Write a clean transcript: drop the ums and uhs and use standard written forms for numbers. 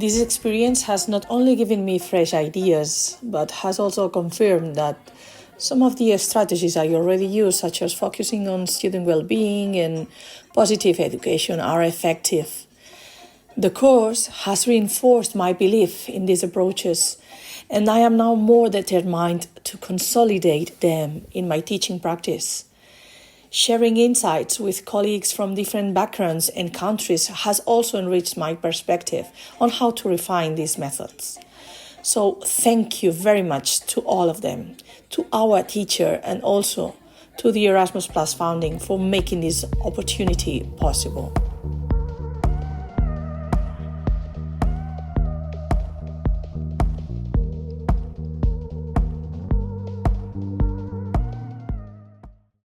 This experience has not only given me fresh ideas, but has also confirmed that some of the strategies I already use, such as focusing on student well-being and positive education, are effective. The course has reinforced my belief in these approaches, and I am now more determined to consolidate them in my teaching practice. Sharing insights with colleagues from different backgrounds and countries has also enriched my perspective on how to refine these methods. So thank you very much to all of them, to our teacher, and also to the Erasmus Plus Founding for making this opportunity possible.